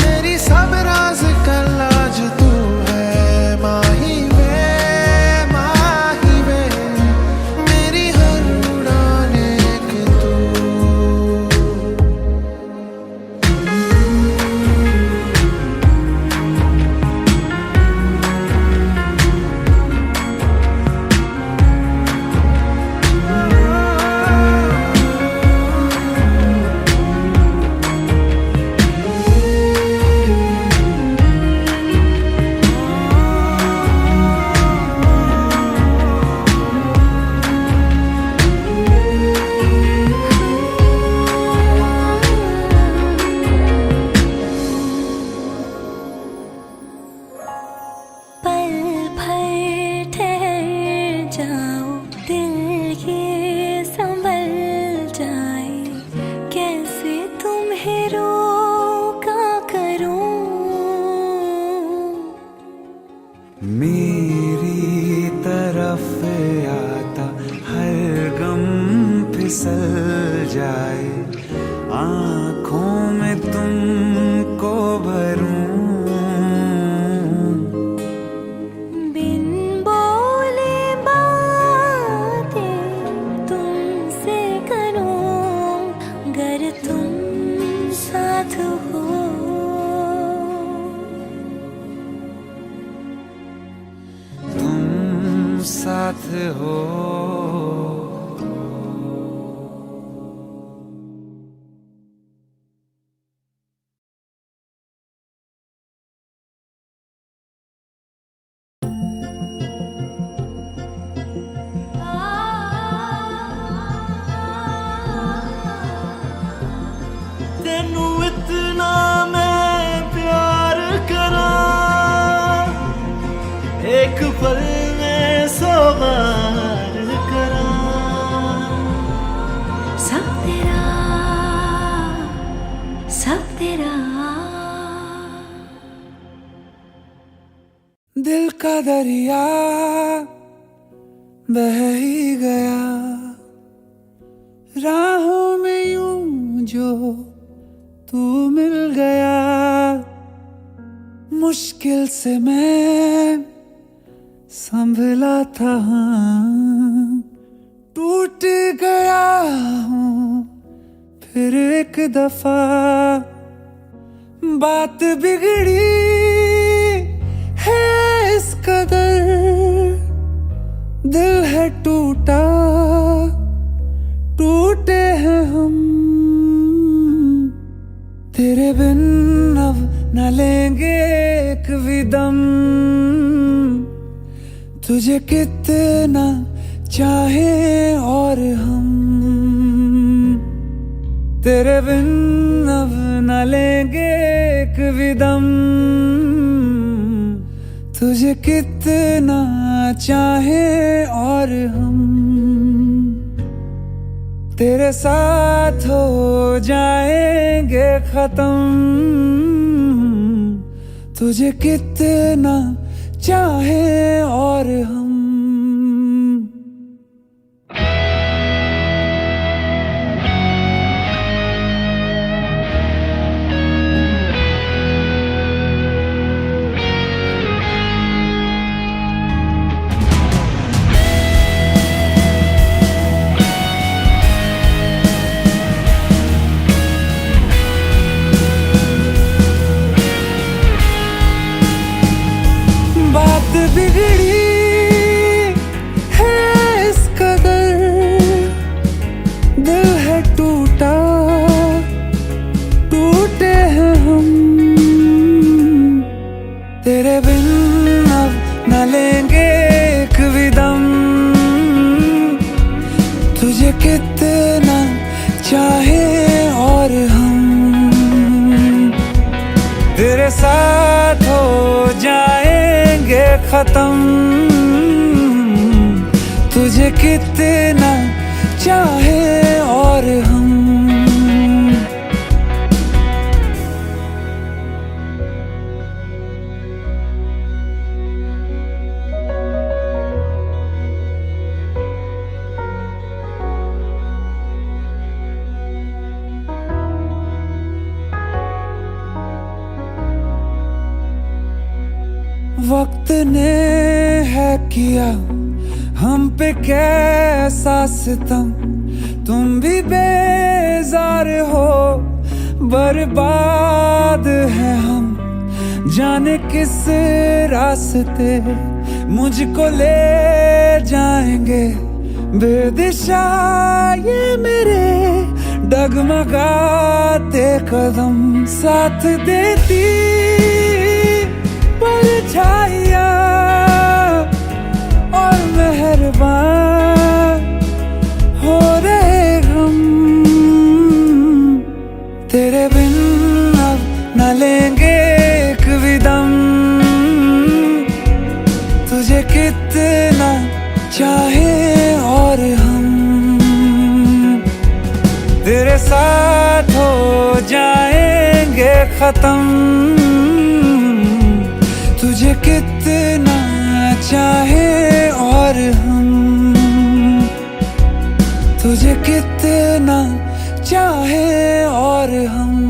मेरी सब राज का लाज तू है। माही में मेरी हर उड़ान एक तू। पल भर ठहर जाओ, दिल ये संभल जाए। कैसे तुम्हें रोका करूं, मेरी तरफ आता हर गम फिसल जाए। आँखों में तुमको भरूं, बिन बोले बातें तुमसे करूं। अगर तुम साथ हो, तुम साथ हो। तेनू इतना मैं प्यार करा, एक पल में 100 बार करा। सब तेरा, सब तेरा। दिल का दरिया बह ही गया, राहों में यूं जो तू मिल गया। मुश्किल से मैं संभला था, हाँ, टूट गया हूँ फिर एक दफा। बात बिगड़ी है इस कदर, दिल है टूटा, टूटे हैं हम। तेरे बिन अब न लेंगे एक भी दम, तुझे कितना चाहे और हम। तेरे बिन अब न लेंगे एक भी दम, तुझे कितना चाहे और हम। तेरे साथ हो जाएंगे खत्म, तुझे कितना चाहे और हम। बात बिगड़ी खत्म, तुझे कितना चाहे और हम। वक्त ने है किया हम पे कैसा सितम, तुम भी बेजार हो, बर्बाद है हम, जाने किस रास्ते मुझको ले जाएंगे बेदिशा ये मेरे डगमगाते कदम। साथ देती परछाइयाँ और मेहरबान हो रहे हम, तेरे बिन अब न लेंगे एक भी दम। तुझे कितना चाहे और हम, तेरे साथ हो जाएंगे खत्म। तुझे कितना चाहे और हम, तुझे कितना चाहे और हम।